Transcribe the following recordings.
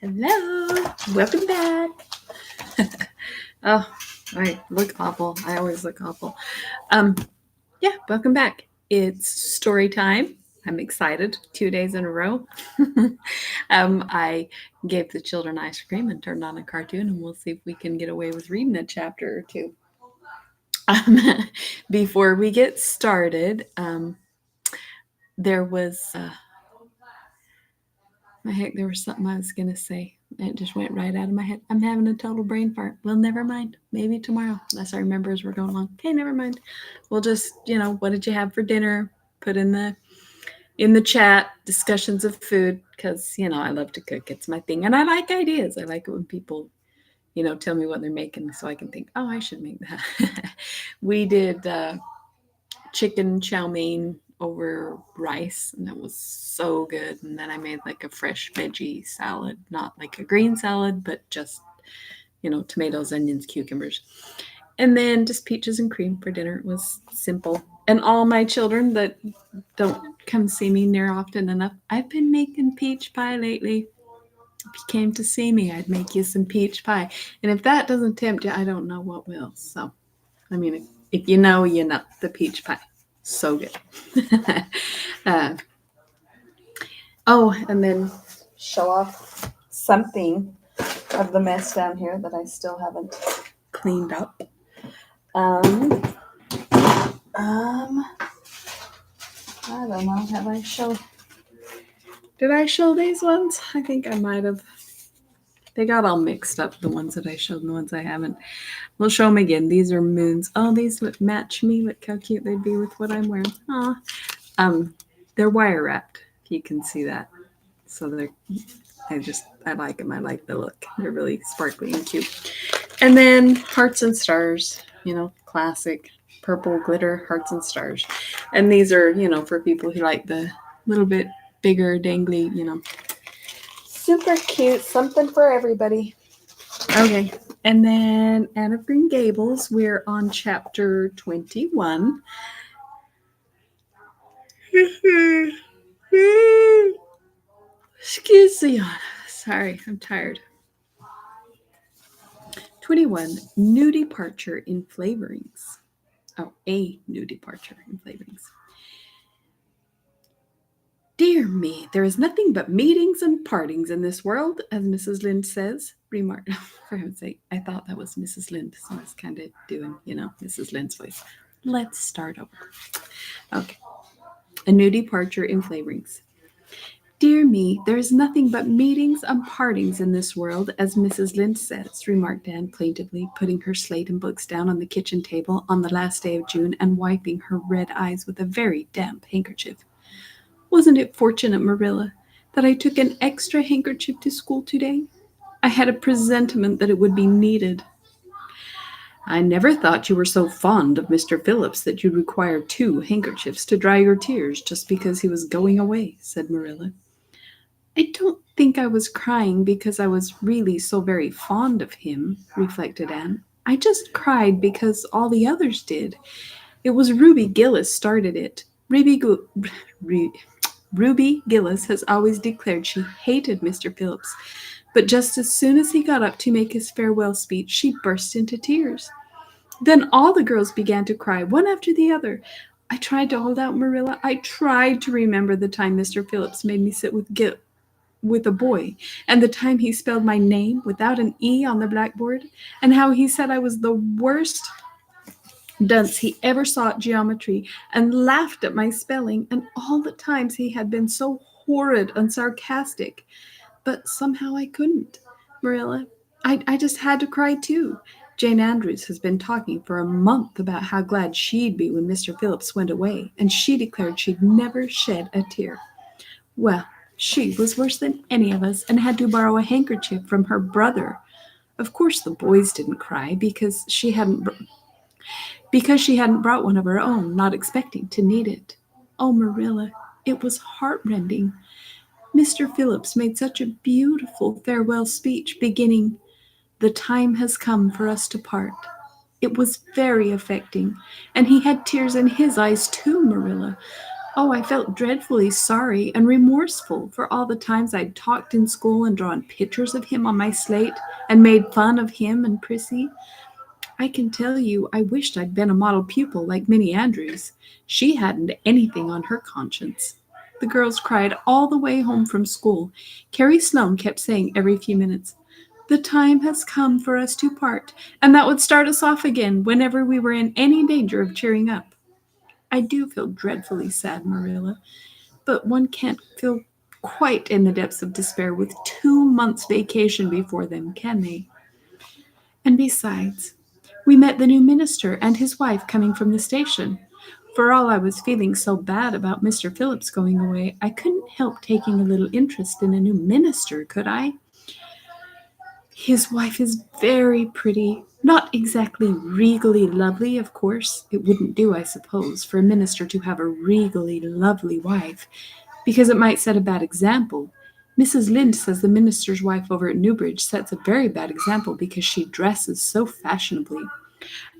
Hello, welcome back. Oh, I look awful. I always look awful. Um, yeah, welcome back. It's story time. I'm excited. 2 days in a row. I gave the children ice cream and turned on a cartoon, and we'll see if we can get away with reading a chapter or two. Um, Before we get started, there was there was something I was gonna say. It just went right out of my head. I'm having a total brain fart. Well, never mind. Maybe tomorrow, unless I remember as we're going along. Okay, never mind. We'll just, what did you have for dinner? Put in the chat discussions of food because I love to cook. It's my thing, and I like ideas. I like it when people tell me what they're making so I can think, oh, I should make that. We did chicken chow mein over rice, and that was so good. And then I made like a fresh veggie salad, not like a green salad, but just tomatoes, onions, cucumbers, and then just peaches and cream for dinner. It was simple. And all my children that don't come see me near often enough, I've been making peach pie lately. If you came to see me, I'd make you some peach pie. And if that doesn't tempt you, I don't know what will. So, I mean, if you know, the peach pie. So good. uh, and then show off something of the mess down here that I still haven't cleaned up. I don't know. Have I shown? Did I show these ones? I think I might have. They got all mixed up, the ones that I showed and the ones I haven't. We'll show them again. These are moons. Oh, these would match me. Look how cute they'd be with what I'm wearing. Aw. They're wire wrapped, if you can see that. So I like them. I like the look. They're really sparkly and cute. And then hearts and stars, classic purple glitter hearts and stars. And these are, for people who like the little bit bigger, dangly, super cute. Something for everybody. Okay. And then Anne of Green Gables, we're on chapter 21. Excuse me. Sorry, I'm tired. 21. New departure in flavorings. Oh, a new departure in flavorings. Dear me, there is nothing but meetings and partings in this world, as Mrs. Lynde says, remarked. For heaven's sake, I thought that was Mrs. Lynde, so I was kind of doing, Mrs. Lynde's voice. Let's start over. Okay. A new departure in flavorings. Dear me, there is nothing but meetings and partings in this world, as Mrs. Lynde says, remarked Anne plaintively, putting her slate and books down on the kitchen table on the last day of June and wiping her red eyes with a very damp handkerchief. Wasn't it fortunate, Marilla, that I took an extra handkerchief to school today? I had a presentiment that it would be needed. I never thought you were so fond of Mr. Phillips that you'd require 2 handkerchiefs to dry your tears just because he was going away, said Marilla. I don't think I was crying because I was really so very fond of him, reflected Anne. I just cried because all the others did. It was Ruby Gillis started it. Ruby Gillis has always declared she hated Mr. Phillips, but just as soon as he got up to make his farewell speech, she burst into tears. Then all the girls began to cry, one after the other. I tried to hold out, Marilla. I tried to remember the time Mr. Phillips made me sit with a boy, and the time he spelled my name without an E on the blackboard, and how he said I was the worst dunce he ever saw at geometry, and laughed at my spelling, and all the times he had been so horrid and sarcastic. But somehow I couldn't, Marilla. I just had to cry too. Jane Andrews has been talking for a month about how glad she'd be when Mr. Phillips went away, and she declared she'd never shed a tear. Well, she was worse than any of us and had to borrow a handkerchief from her brother. Of course the boys didn't cry because she hadn't brought one of her own, not expecting to need it. Oh, Marilla, it was heartrending. Mr. Phillips made such a beautiful farewell speech beginning, "The time has come for us to part." It was very affecting, and he had tears in his eyes too, Marilla. Oh, I felt dreadfully sorry and remorseful for all the times I'd talked in school and drawn pictures of him on my slate and made fun of him and Prissy. I can tell you I wished I'd been a model pupil like Minnie Andrews. She hadn't anything on her conscience. The girls cried all the way home from school. Carrie Sloane kept saying every few minutes, "The time has come for us to part," and that would start us off again whenever we were in any danger of cheering up. I do feel dreadfully sad, Marilla, but one can't feel quite in the depths of despair with 2 months' vacation before them, can they? And besides, we met the new minister and his wife coming from the station. For all I was feeling so bad about Mr. Phillips going away, I couldn't help taking a little interest in a new minister, could I? His wife is very pretty. Not exactly regally lovely, of course. It wouldn't do, I suppose, for a minister to have a regally lovely wife, because it might set a bad example. Mrs. Lynde says the minister's wife over at Newbridge sets a very bad example because she dresses so fashionably.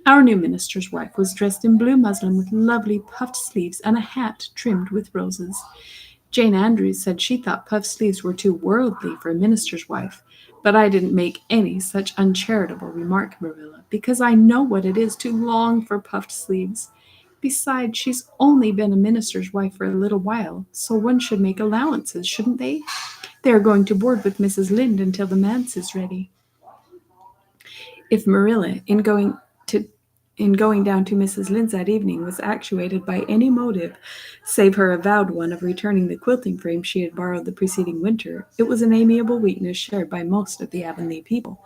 Our new minister's wife was dressed in blue muslin with lovely puffed sleeves and a hat trimmed with roses. Jane Andrews said she thought puffed sleeves were too worldly for a minister's wife, but I didn't make any such uncharitable remark, Marilla, because I know what it is to long for puffed sleeves. Besides, she's only been a minister's wife for a little while, so one should make allowances, shouldn't they? They are going to board with Mrs. Lynde until the manse is ready. If Marilla, to in going down to Mrs. Lynde's that evening, was actuated by any motive save her avowed one of returning the quilting frame she had borrowed the preceding winter, it was an amiable weakness shared by most of the Avonlea people.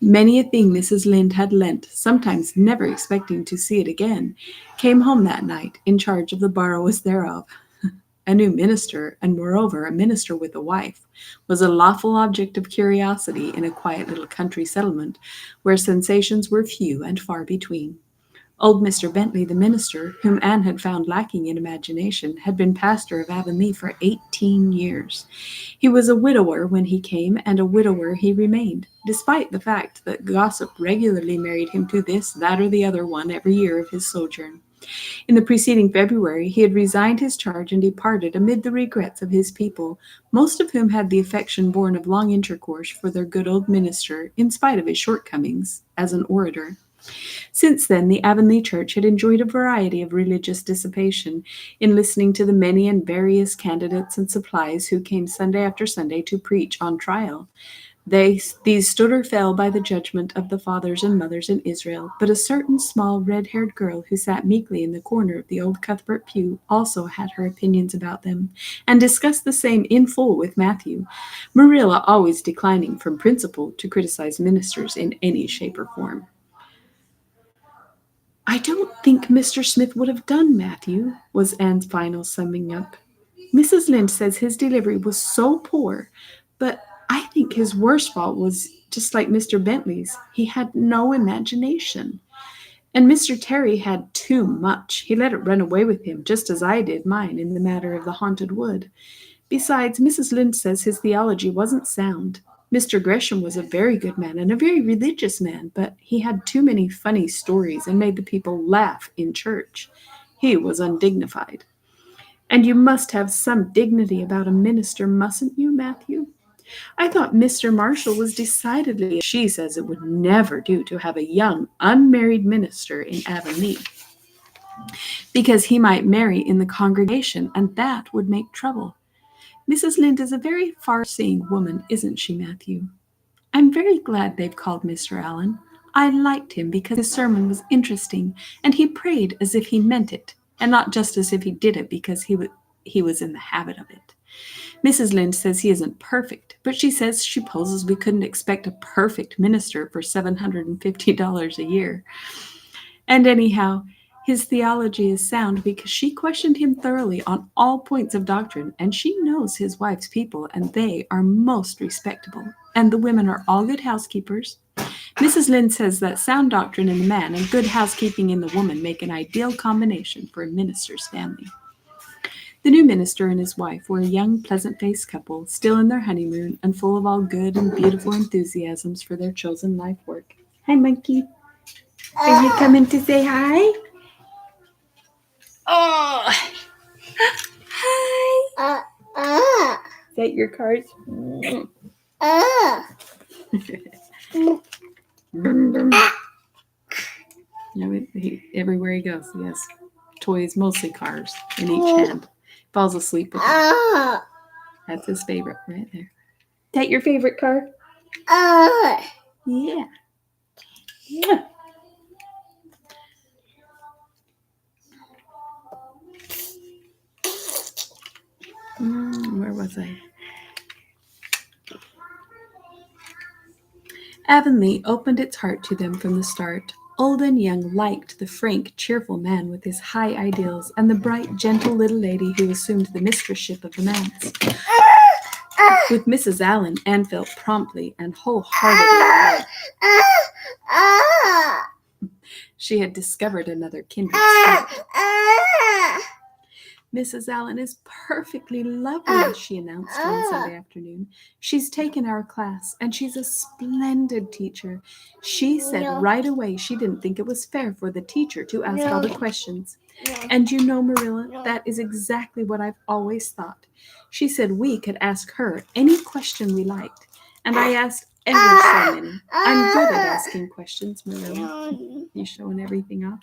Many a thing Mrs. Lynde had lent, sometimes never expecting to see it again, came home that night in charge of the borrowers thereof. A new minister, and moreover a minister with a wife, was a lawful object of curiosity in a quiet little country settlement where sensations were few and far between. Old Mr. Bentley, the minister, whom Anne had found lacking in imagination, had been pastor of Avonlea for 18 years. He was a widower when he came, and a widower he remained, despite the fact that gossip regularly married him to this, that, or the other one every year of his sojourn. In the preceding February he had resigned his charge and departed amid the regrets of his people, most of whom had the affection born of long intercourse for their good old minister, in spite of his shortcomings as an orator. Since then, the Avonlea church had enjoyed a variety of religious dissipation in listening to the many and various candidates and supplies who came Sunday after Sunday to preach on trial. These stood or fell by the judgment of the fathers and mothers in Israel, but a certain small red-haired girl who sat meekly in the corner of the old Cuthbert pew also had her opinions about them, and discussed the same in full with Matthew, Marilla always declining from principle to criticize ministers in any shape or form. "I don't think Mr. Smith would have done, Matthew," was Anne's final summing up. "Mrs. Lynde says his delivery was so poor, but I think his worst fault was just like Mr. Bentley's. He had no imagination. And Mr. Terry had too much. He let it run away with him, just as I did mine in the matter of the haunted wood. Besides, Mrs. Lynde says his theology wasn't sound. Mr. Gresham was a very good man and a very religious man, but he had too many funny stories and made the people laugh in church. He was undignified. And you must have some dignity about a minister, mustn't you, Matthew? I thought Mr. Marshall was decidedly. She says it would never do to have a young, unmarried minister in Avonlea, because he might marry in the congregation, and that would make trouble. Mrs. Lynde is a very far-seeing woman, isn't she, Matthew? I'm very glad they've called Mr. Allen. I liked him because his sermon was interesting, and he prayed as if he meant it, and not just as if he did it because he was in the habit of it. Mrs. Lynde says he isn't perfect, but she says she supposes we couldn't expect a perfect minister for $750 a year. And anyhow, his theology is sound because she questioned him thoroughly on all points of doctrine, and she knows his wife's people, and they are most respectable, and the women are all good housekeepers. Mrs. Lynde says that sound doctrine in the man and good housekeeping in the woman make an ideal combination for a minister's family. The new minister and his wife were a young, pleasant-faced couple, still in their honeymoon and full of all good and beautiful enthusiasms for their chosen life work. Hi, monkey. Are you coming to say hi? Oh, Is that your cars? Everywhere he goes, he has toys, mostly cars, in each hand. Falls asleep with them. That's his favorite right there. Is that your favorite car? Yeah. Where was I? Avonlea opened its heart to them from the start. Old and young liked the frank, cheerful man with his high ideals, and the bright, gentle little lady who assumed the mistressship of the manse. With Mrs. Allen, Anne felt promptly and wholeheartedly led. She had discovered another kindred spirit. Mrs. Allen is perfectly lovely, she announced one Sunday afternoon. She's taken our class, and she's a splendid teacher. She said right away she didn't think it was fair for the teacher to ask all the questions. And you know, Marilla, that is exactly what I've always thought. She said we could ask her any question we liked. And I asked ever so many. I'm good at asking questions, Marilla. You showing everything off?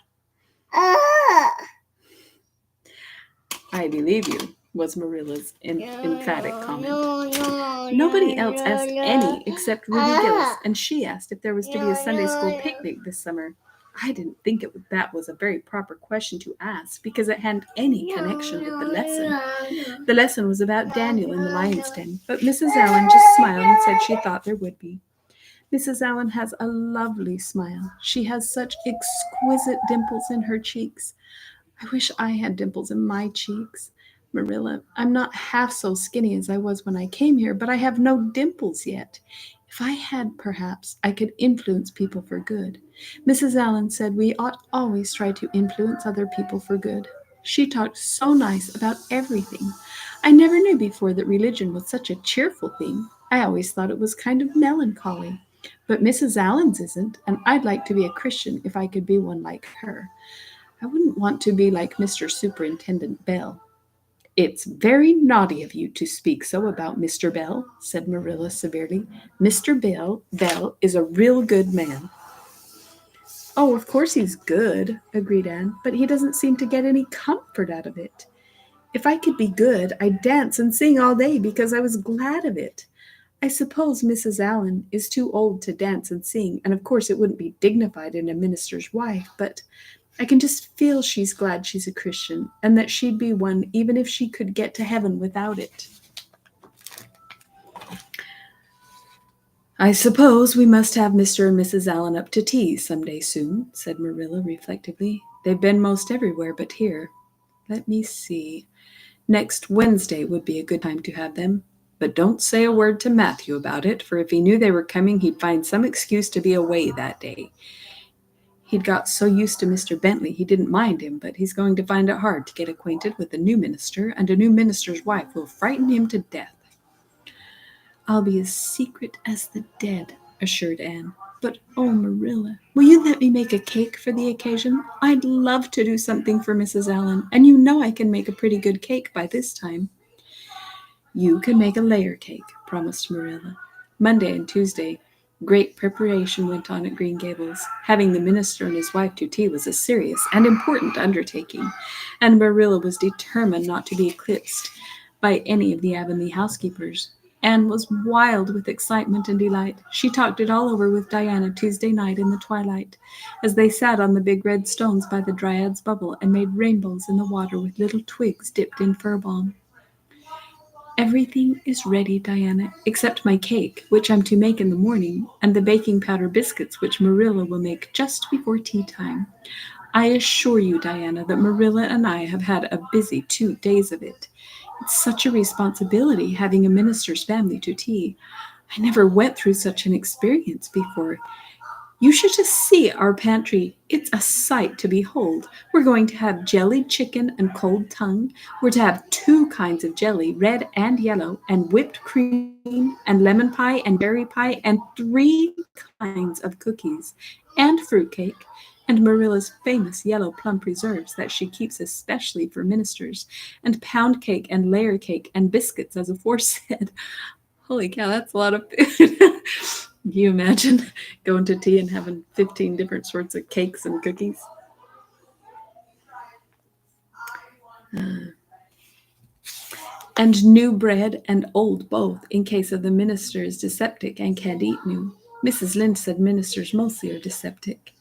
I believe you, was Marilla's emphatic comment. Nobody else asked any except Ruby Gillis, and she asked if there was to be a Sunday school picnic this summer. I didn't think that was a very proper question to ask because it hadn't any connection with the lesson. The lesson was about Daniel in the lion's den, but Mrs. Allen just smiled and said she thought there would be. Mrs. Allen has a lovely smile. She has such exquisite dimples in her cheeks. I wish I had dimples in my cheeks. Marilla, I'm not half so skinny as I was when I came here, but I have no dimples yet. If I had, perhaps, I could influence people for good. Mrs. Allen said we ought always try to influence other people for good. She talked so nice about everything. I never knew before that religion was such a cheerful thing. I always thought it was kind of melancholy. But Mrs. Allen's isn't, and I'd like to be a Christian if I could be one like her. I wouldn't want to be like Mr. Superintendent Bell. It's very naughty of you to speak so about Mr. Bell, said Marilla severely. Mr. Bell is a real good man. Oh, of course he's good, agreed Anne, but he doesn't seem to get any comfort out of it. If I could be good, I'd dance and sing all day because I was glad of it. I suppose Mrs. Allen is too old to dance and sing, and of course it wouldn't be dignified in a minister's wife, but I can just feel she's glad she's a Christian, and that she'd be one even if she could get to heaven without it. I suppose we must have Mr. and Mrs. Allen up to tea some day soon, said Marilla reflectively. They've been most everywhere but here. Let me see. Next Wednesday would be a good time to have them. But don't say a word to Matthew about it, for if he knew they were coming, he'd find some excuse to be away that day. He'd got so used to Mr. Bentley he didn't mind him, but he's going to find it hard to get acquainted with a new minister, and a new minister's wife will frighten him to death. I'll be as secret as the dead, assured Anne. But, oh, Marilla, will you let me make a cake for the occasion? I'd love to do something for Mrs. Allen, and you know I can make a pretty good cake by this time. You can make a layer cake, promised Marilla. Monday and Tuesday, great preparation went on at Green Gables. Having the minister and his wife to tea was a serious and important undertaking, and Marilla was determined not to be eclipsed by any of the Avonlea housekeepers. Anne was wild with excitement and delight. She talked it all over with Diana Tuesday night in the twilight, as they sat on the big red stones by the Dryad's Bubble and made rainbows in the water with little twigs dipped in fir balm. Everything is ready, Diana, except my cake, which I'm to make in the morning, and the baking powder biscuits, which Marilla will make just before tea time. I assure you, Diana, that Marilla and I have had a busy 2 days of it. It's such a responsibility having a minister's family to tea. I never went through such an experience before. You should just see our pantry. It's a sight to behold. We're going to have jellied chicken and cold tongue. We're to have 2 kinds of jelly, red and yellow, and whipped cream, and lemon pie, and berry pie, and 3 kinds of cookies, and fruitcake. and Marilla's famous yellow plum preserves that she keeps especially for ministers, and pound cake and layer cake and biscuits as aforesaid. Holy cow, that's a lot of food. Can you imagine going to tea and having 15 different sorts of cakes and cookies? And new bread and old both, in case of the minister is dyspeptic and can't eat new. Mrs. Lynde said ministers mostly are dyspeptic.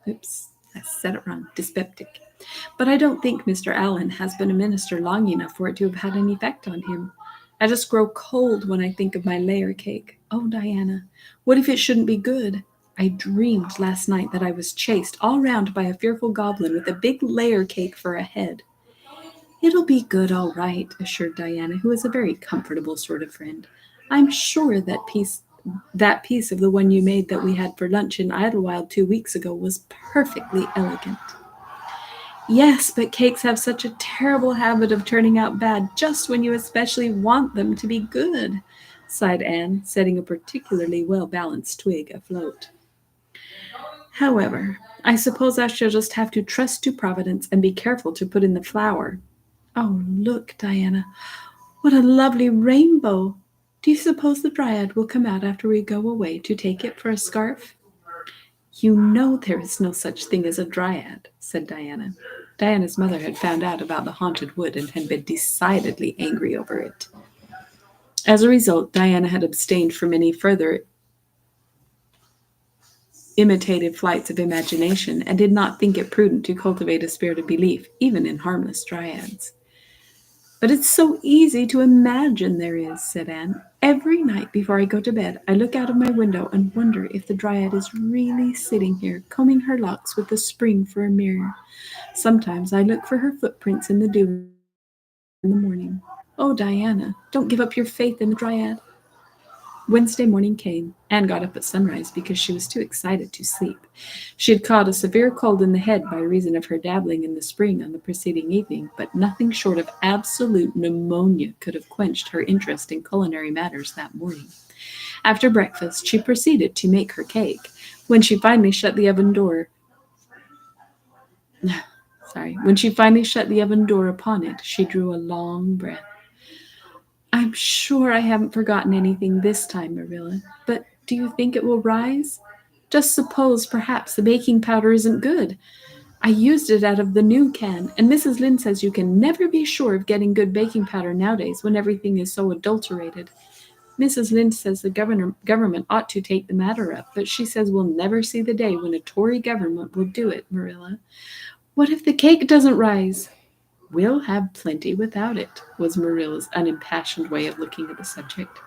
Oops, I said it wrong. Dyspeptic. But I don't think Mr. Allen has been a minister long enough for it to have had any effect on him. I just grow cold when I think of my layer cake. Oh, Diana, what if it shouldn't be good? I dreamed last night that I was chased all round by a fearful goblin with a big layer cake for a head. It'll be good, all right, assured Diana, who was a very comfortable sort of friend. I'm sure that piece of the one you made that we had for lunch in Idlewild 2 weeks ago was perfectly elegant. Yes, but cakes have such a terrible habit of turning out bad just when you especially want them to be good, sighed Anne, setting a particularly well-balanced twig afloat. However, I suppose I shall just have to trust to Providence and be careful to put in the flour. Oh, look, Diana, what a lovely rainbow! Do you suppose the Dryad will come out after we go away to take it for a scarf? You know there is no such thing as a Dryad, said Diana. Diana's mother had found out about the haunted wood and had been decidedly angry over it. As a result, Diana had abstained from any further imitative flights of imagination and did not think it prudent to cultivate a spirit of belief, even in harmless Dryads. But it's so easy to imagine there is, said Anne. Every night before I go to bed, I look out of my window and wonder if the Dryad is really sitting here, combing her locks with the spring for a mirror. Sometimes I look for her footprints in the dew in the morning. Oh, Diana, don't give up your faith in the Dryad. Wednesday morning came. Anne got up at sunrise because she was too excited to sleep. She had caught a severe cold in the head by reason of her dabbling in the spring on the preceding evening, but nothing short of absolute pneumonia could have quenched her interest in culinary matters that morning. After breakfast, she proceeded to make her cake. When she finally shut the oven door, upon it, she drew a long breath. I'm sure I haven't forgotten anything this time, Marilla, but do you think it will rise? Just suppose perhaps the baking powder isn't good. I used it out of the new can, and Mrs. Lynde says you can never be sure of getting good baking powder nowadays when everything is so adulterated. Mrs. Lynde says the government ought to take the matter up, but she says we'll never see the day when a Tory government will do it, Marilla. What if the cake doesn't rise? We'll have plenty without it, was Marilla's unimpassioned way of looking at the subject.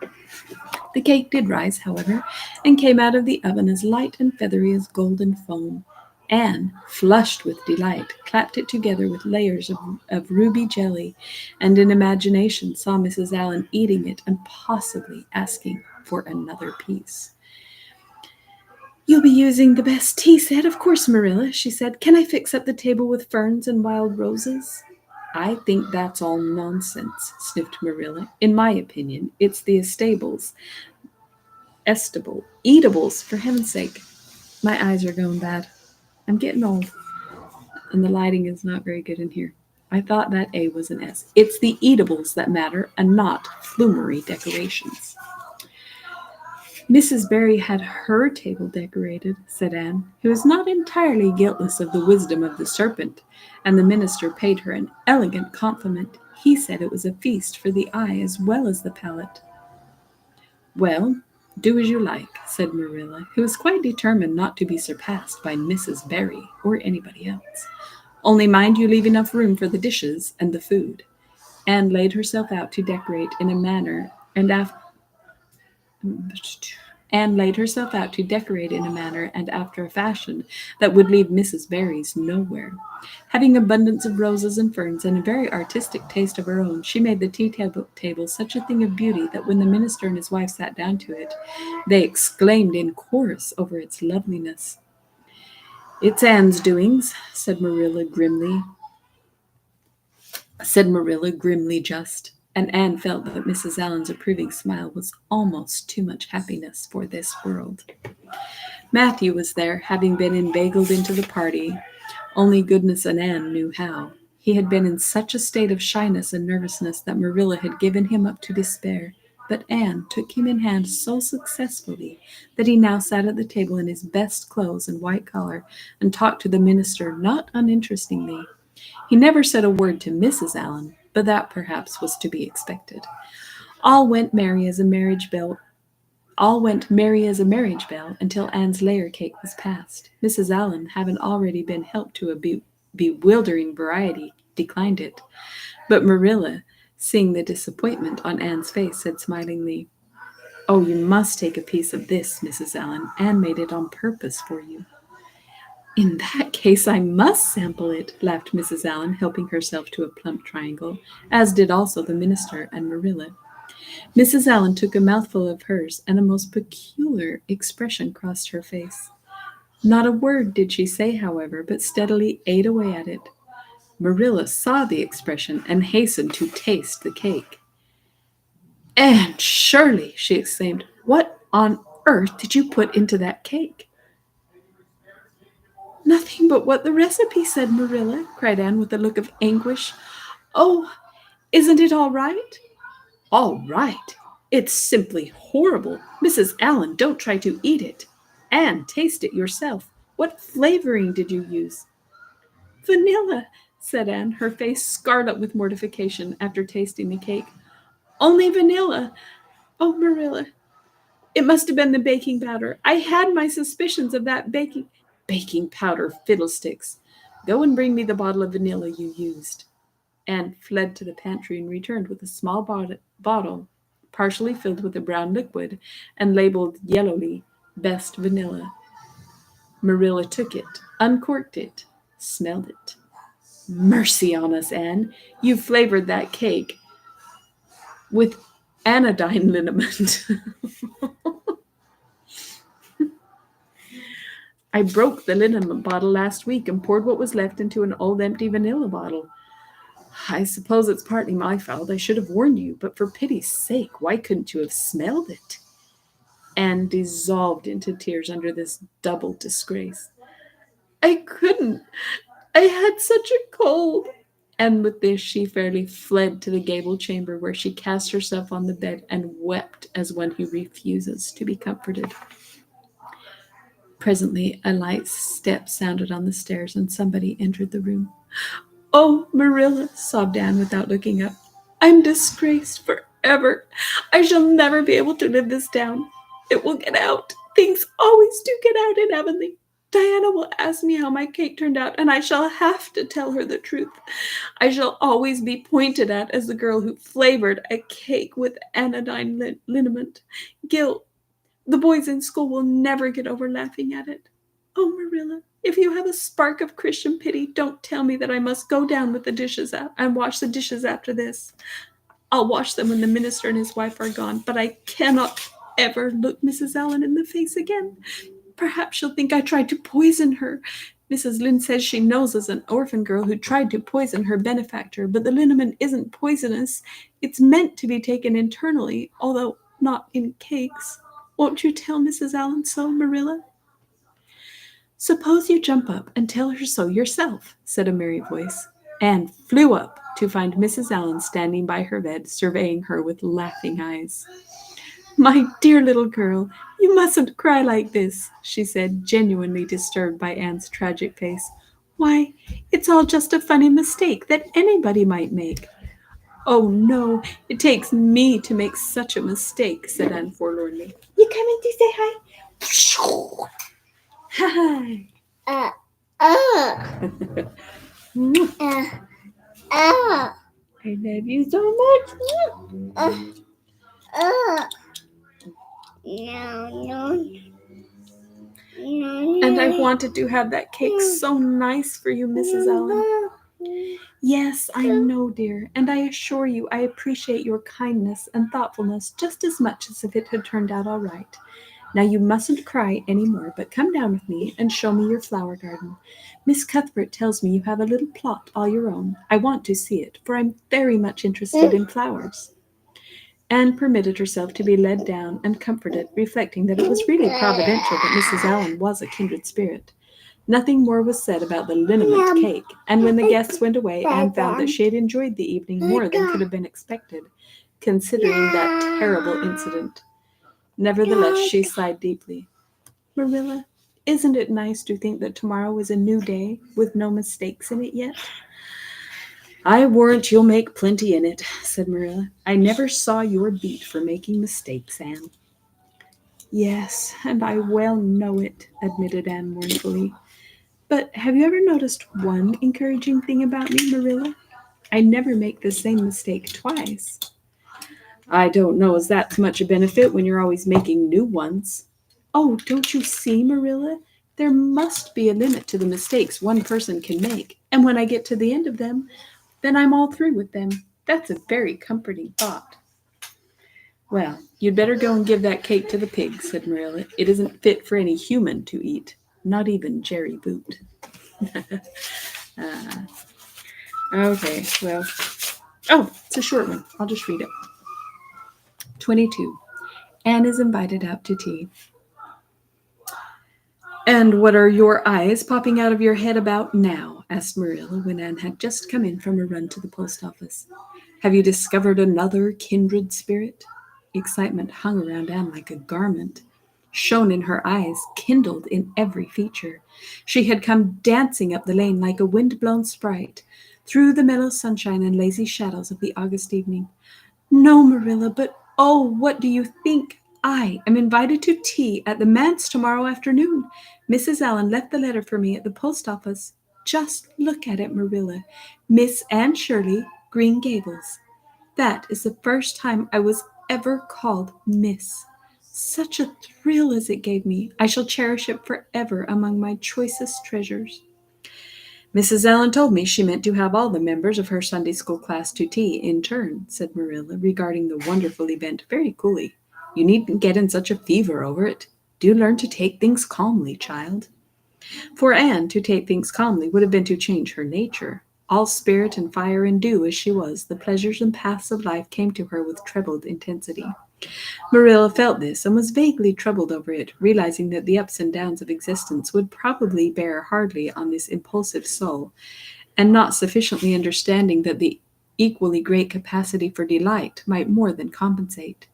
The cake did rise, however, and came out of the oven as light and feathery as golden foam. Anne, flushed with delight, clapped it together with layers of ruby jelly, and in imagination saw Mrs. Allen eating it and possibly asking for another piece. You'll be using the best tea set, of course, Marilla, she said. Can I fix up the table with ferns and wild roses? I think that's all nonsense, sniffed Marilla. In my opinion, it's the eatables, for heaven's sake. My eyes are going bad. I'm getting old, and the lighting is not very good in here. I thought that A was an S. It's the eatables that matter, and not flumery decorations. Mrs. Barry had her table decorated, said Anne, who was not entirely guiltless of the wisdom of the serpent, and the minister paid her an elegant compliment. He said it was a feast for the eye as well as the palate. Well, do as you like, said Marilla, who was quite determined not to be surpassed by Mrs. Barry or anybody else. Only mind you leave enough room for the dishes and the food. Anne laid herself out to decorate in a manner, and after a fashion that would leave Mrs. Barry's nowhere. Having abundance of roses and ferns and a very artistic taste of her own, she made the tea table such a thing of beauty that when the minister and his wife sat down to it, they exclaimed in chorus over its loveliness. It's Anne's doings, said Marilla grimly just, and Anne felt that Mrs. Allen's approving smile was almost too much happiness for this world. Matthew was there, having been inveigled into the party. Only goodness and Anne knew how. He had been in such a state of shyness and nervousness that Marilla had given him up to despair, but Anne took him in hand so successfully that he now sat at the table in his best clothes and white collar and talked to the minister not uninterestingly. He never said a word to Mrs. Allan, but that perhaps was to be expected. All went merry as a marriage bell all went merry as a marriage bell until Anne's layer cake was passed. Mrs. Allan, having already been helped to a bewildering variety, declined it. But Marilla, seeing the disappointment on Anne's face, said smilingly, "Oh, you must take a piece of this, Mrs. Allan. Anne made it on purpose for you." "In that case, I must sample it," laughed Mrs. Allan, helping herself to a plump triangle, as did also the minister and Marilla. Mrs. Allan took a mouthful of hers, and a most peculiar expression crossed her face. Not a word did she say, however, but steadily ate away at it. Marilla saw the expression and hastened to taste the cake. "Anne Shirley!" she exclaimed. "What on earth did you put into that cake?" "Nothing but what the recipe said, Marilla," cried Anne with a look of anguish. "Oh, isn't it all right?" "All right? It's simply horrible. Mrs. Allan, don't try to eat it. Anne, taste it yourself. What flavoring did you use?" "Vanilla," said Anne, her face scarlet with mortification after tasting the cake. "Only vanilla. Oh, Marilla, it must have been the baking powder. I had my suspicions of that baking powder, fiddlesticks. Go and bring me the bottle of vanilla you used." Anne fled to the pantry and returned with a small bottle, partially filled with a brown liquid, and labeled yellowly, "Best Vanilla." Marilla took it, uncorked it, smelled it. "Mercy on us, Anne, you flavored that cake with anodyne liniment." "I broke the liniment bottle last week and poured what was left into an old empty vanilla bottle. I suppose it's partly my fault. I should have warned you, but for pity's sake, why couldn't you have smelled it?" Anne dissolved into tears under this double disgrace. "I couldn't. I had such a cold." And with this, she fairly fled to the gable chamber, where she cast herself on the bed and wept as one who refuses to be comforted. Presently, a light step sounded on the stairs, and somebody entered the room. "Oh, Marilla," sobbed Anne without looking up, "I'm disgraced forever. I shall never be able to live this down. It will get out. Things always do get out in Avonlea. Diana will ask me how my cake turned out, and I shall have to tell her the truth. I shall always be pointed at as the girl who flavored a cake with anodyne liniment. Gil, the boys in school will never get over laughing at it. Oh, Marilla, if you have a spark of Christian pity, don't tell me that I must go down with the dishes and wash the dishes after this. I'll wash them when the minister and his wife are gone, but I cannot ever look Mrs. Allan in the face again. Perhaps she'll think I tried to poison her. Mrs. Lynde says she knows as an orphan girl who tried to poison her benefactor, but the liniment isn't poisonous. It's meant to be taken internally, although not in cakes. Won't you tell Mrs. Allan so, Marilla?" "Suppose you jump up and tell her so yourself," said a merry voice. Anne flew up to find Mrs. Allan standing by her bed, surveying her with laughing eyes. "My dear little girl, you mustn't cry like this," she said, genuinely disturbed by Anne's tragic face. "Why, it's all just a funny mistake that anybody might make." "Oh, no, it takes me to make such a mistake," said Anne forlornly. "You coming to say hi?" Hi. I love you so much. And I wanted to have that cake so nice for you, Mrs. Allan. "Yes, I know, dear, and I assure you I appreciate your kindness and thoughtfulness just as much as if it had turned out all right. Now you mustn't cry any more, but come down with me and show me your flower garden. Miss Cuthbert tells me you have a little plot all your own. I want to see it, for I'm very much interested in flowers." Anne permitted herself to be led down and comforted, reflecting that it was really providential that Mrs. Allen was a kindred spirit. Nothing more was said about the liniment cake, and when the guests went away, Anne found that she had enjoyed the evening more than could have been expected, considering that terrible incident. Nevertheless, she sighed deeply. Marilla, isn't it nice to think that tomorrow is a new day with no mistakes in it yet? I warrant you'll make plenty in it, said Marilla. I never saw your beat for making mistakes, Anne. Yes, and I well know it, admitted Anne mournfully. But have you ever noticed one encouraging thing about me, Marilla? I never make the same mistake twice. I don't know as that's much a benefit when you're always making new ones. Oh, don't you see, Marilla? There must be a limit to the mistakes one person can make, and when I get to the end of them, then I'm all through with them. That's a very comforting thought. Well, you'd better go and give that cake to the pig, said Marilla. It isn't fit for any human to eat, not even Jerry Boot. Okay, well, it's a short one. I'll just read it. 22. Anne is invited out to tea. And what are your eyes popping out of your head about now? Asked Marilla when Anne had just come in from a run to the post office. Have you discovered another kindred spirit? Excitement hung around Anne like a garment, shone in her eyes, kindled in every feature. She had come dancing up the lane like a wind-blown sprite, through the mellow sunshine and lazy shadows of the August evening. No, Marilla, but oh, what do you think? I am invited to tea at the manse tomorrow afternoon. Mrs. Allen left the letter for me at the post office. Just look at it, Marilla. Miss Anne Shirley, Green Gables. That is the first time I was ever called Miss. Such a thrill as it gave me. I shall cherish it forever among my choicest treasures. Mrs. Allen told me she meant to have all the members of her Sunday school class to tea in turn, said Marilla, regarding the wonderful event very coolly. You needn't get in such a fever over it. Do learn to take things calmly, child. For Anne, to take things calmly would have been to change her nature. All spirit and fire and dew as she was, the pleasures and paths of life came to her with trebled intensity. Marilla felt this and was vaguely troubled over it, realizing that the ups and downs of existence would probably bear hardly on this impulsive soul, and not sufficiently understanding that the equally great capacity for delight might more than compensate.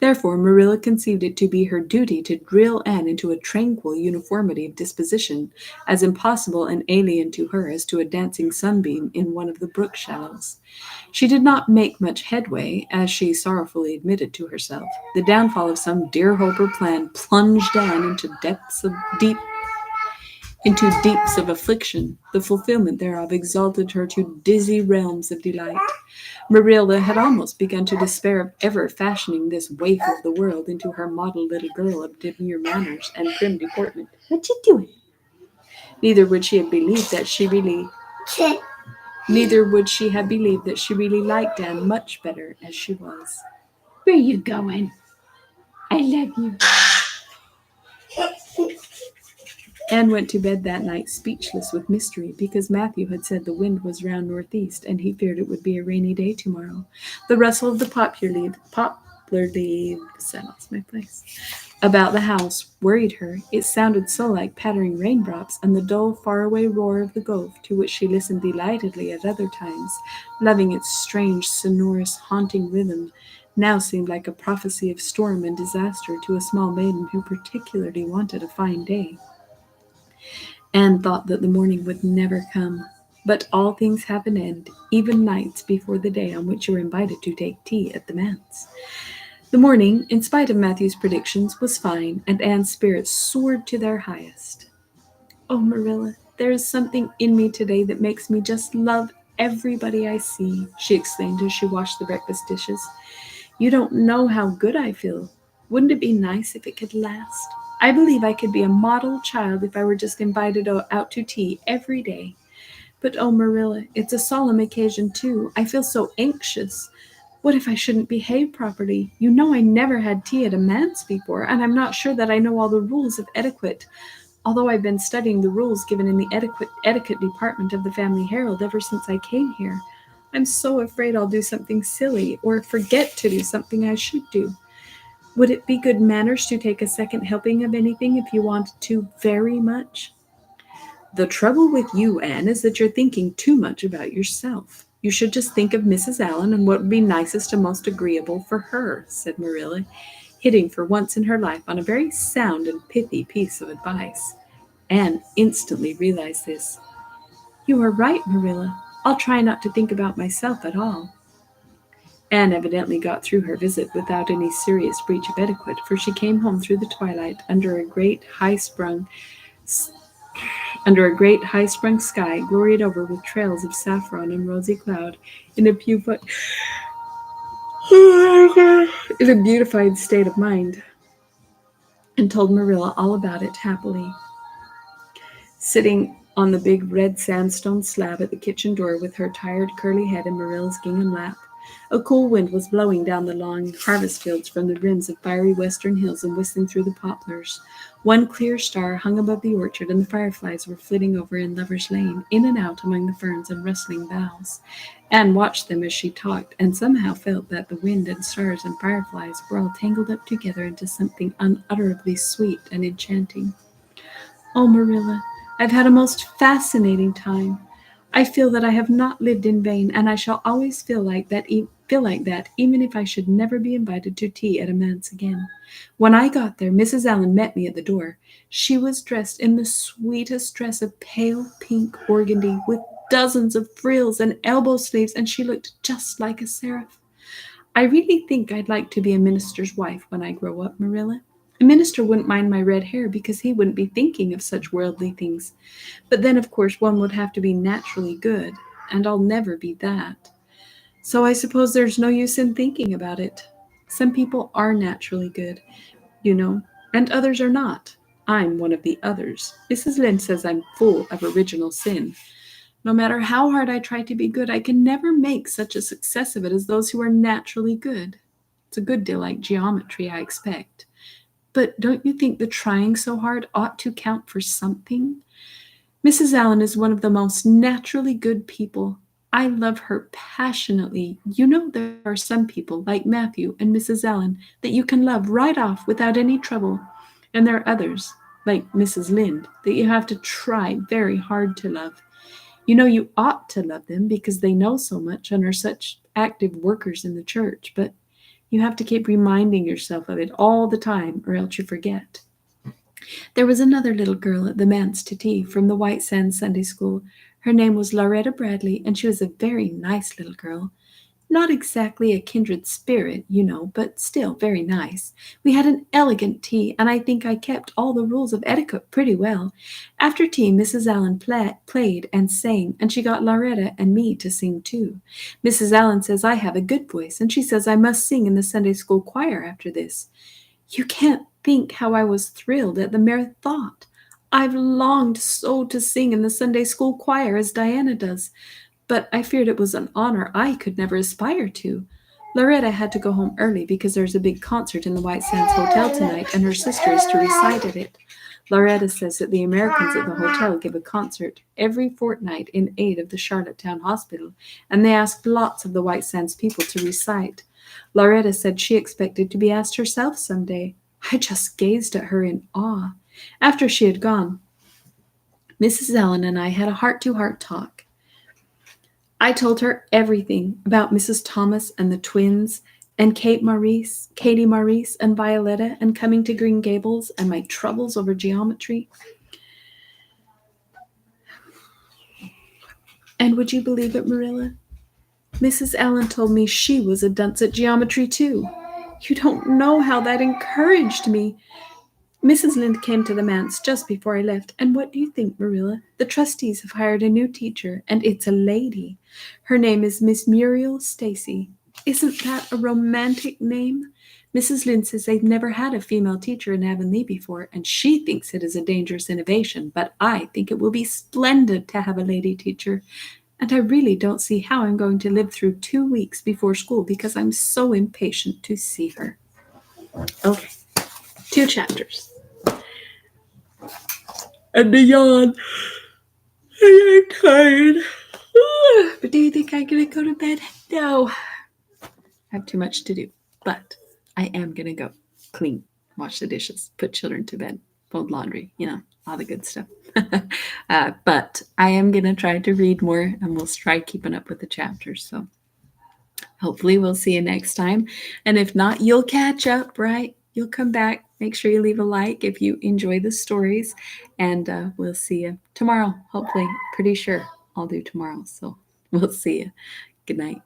Therefore, Marilla conceived it to be her duty to drill Anne into a tranquil uniformity of disposition, as impossible and alien to her as to a dancing sunbeam in one of the brook shallows. She did not make much headway, as she sorrowfully admitted to herself. The downfall of some dear hope or plan plunged Anne into deeps of affliction. The fulfillment thereof exalted her to dizzy realms of delight. Marilla had almost begun to despair of ever fashioning this waif of the world into her model little girl of demure manners and prim deportment. What you doing? Neither would she have believed that she really liked Anne much better as she was. Where you going? I love you. Anne went to bed that night speechless with mystery, because Matthew had said the wind was round northeast, and he feared it would be a rainy day tomorrow. The rustle of the poplar leaves, I lost my place, about the house worried her. It sounded so like pattering raindrops, and the dull, faraway roar of the Gulf, to which she listened delightedly at other times, loving its strange, sonorous, haunting rhythm, now seemed like a prophecy of storm and disaster to a small maiden who particularly wanted a fine day. Anne thought that the morning would never come. But all things have an end, even nights before the day on which you are invited to take tea at the manse. The morning, in spite of Matthew's predictions, was fine, and Anne's spirits soared to their highest. Oh, Marilla, there is something in me today that makes me just love everybody I see, she exclaimed as she washed the breakfast dishes. You don't know how good I feel. Wouldn't it be nice if it could last? I believe I could be a model child if I were just invited out to tea every day. But oh, Marilla, it's a solemn occasion, too. I feel so anxious. What if I shouldn't behave properly? You know I never had tea at a manse before, and I'm not sure that I know all the rules of etiquette, although I've been studying the rules given in the etiquette department of the Family Herald ever since I came here. I'm so afraid I'll do something silly or forget to do something I should do. Would it be good manners to take a second helping of anything if you wanted to very much? The trouble with you, Anne, is that you're thinking too much about yourself. You should just think of Mrs. Allen and what would be nicest and most agreeable for her, said Marilla, hitting for once in her life on a very sound and pithy piece of advice. Anne instantly realized this. You are right, Marilla. I'll try not to think about myself at all. Anne evidently got through her visit without any serious breach of etiquette, for she came home through the twilight under a great high-sprung sky, gloried over with trails of saffron and rosy cloud, in a beautified state of mind, and told Marilla all about it happily. Sitting on the big red sandstone slab at the kitchen door with her tired curly head in Marilla's gingham lap, a cool wind was blowing down the long harvest fields from the rims of fiery western hills and whistling through the poplars. One clear star hung above the orchard, and the fireflies were flitting over in Lover's Lane, in and out among the ferns and rustling boughs. Anne watched them as she talked, and somehow felt that the wind and stars and fireflies were all tangled up together into something unutterably sweet and enchanting. Oh, Marilla, I've had a most fascinating time. I feel that I have not lived in vain, and I shall always feel like that, even if I should never be invited to tea at a manse again. When I got there, Mrs. Allen met me at the door. She was dressed in the sweetest dress of pale pink organdy, with dozens of frills and elbow sleeves, and she looked just like a seraph. I really think I'd like to be a minister's wife when I grow up, Marilla. A minister wouldn't mind my red hair because he wouldn't be thinking of such worldly things. But then, of course, one would have to be naturally good, and I'll never be that. So I suppose there's no use in thinking about it. Some people are naturally good, you know, and others are not. I'm one of the others. Mrs. Lynde says I'm full of original sin. No matter how hard I try to be good, I can never make such a success of it as those who are naturally good. It's a good deal like geometry, I expect. But don't you think the trying so hard ought to count for something? Mrs. Allen is one of the most naturally good people. I love her passionately. You know, there are some people, like Matthew and Mrs. Allen, that you can love right off without any trouble. And there are others, like Mrs. Lynde, that you have to try very hard to love. You know, you ought to love them because they know so much and are such active workers in the church, but you have to keep reminding yourself of it all the time, or else you forget. There was another little girl at the manse to tea from the White Sands Sunday School. Her name was Lauretta Bradley, and she was a very nice little girl. Not exactly a kindred spirit, you know, but still very nice. We had an elegant tea, and I think I kept all the rules of etiquette pretty well. After tea, Mrs. Allen played and sang, and she got Lauretta and me to sing too. Mrs. Allen says I have a good voice, and she says I must sing in the Sunday school choir after this. You can't think how I was thrilled at the mere thought. I've longed so to sing in the Sunday school choir as Diana does, but I feared it was an honor I could never aspire to. Loretta had to go home early because there's a big concert in the White Sands Hotel tonight, and her sister is to recite at it. Loretta says that the Americans at the hotel give a concert every fortnight in aid of the Charlottetown Hospital, and they ask lots of the White Sands people to recite. Loretta said she expected to be asked herself some day. I just gazed at her in awe. After she had gone, Mrs. Allen and I had a heart-to-heart talk. I told her everything about Mrs. Thomas and the twins, and Katie Maurice, and Violetta, and coming to Green Gables, and my troubles over geometry. And would you believe it, Marilla? Mrs. Allen told me she was a dunce at geometry too. You don't know how that encouraged me. Mrs. Lynde came to the manse just before I left, and what do you think, Marilla? The trustees have hired a new teacher, and it's a lady. Her name is Miss Muriel Stacy. Isn't that a romantic name? Mrs. Lynde says they've never had a female teacher in Avonlea before, and she thinks it is a dangerous innovation, but I think it will be splendid to have a lady teacher. And I really don't see how I'm going to live through 2 weeks before school because I'm so impatient to see her. Okay, 2 chapters. And the yawn. I'm tired. But do you think I'm going to go to bed? No. I have too much to do. But I am going to go clean, wash the dishes, put children to bed, fold laundry, all the good stuff. But I am going to try to read more, and we'll try keeping up with the chapters. So hopefully we'll see you next time. And if not, you'll catch up, right? You'll come back. Make sure you leave a like if you enjoy the stories. And we'll see you tomorrow. Hopefully, pretty sure I'll do tomorrow. So we'll see you. Good night.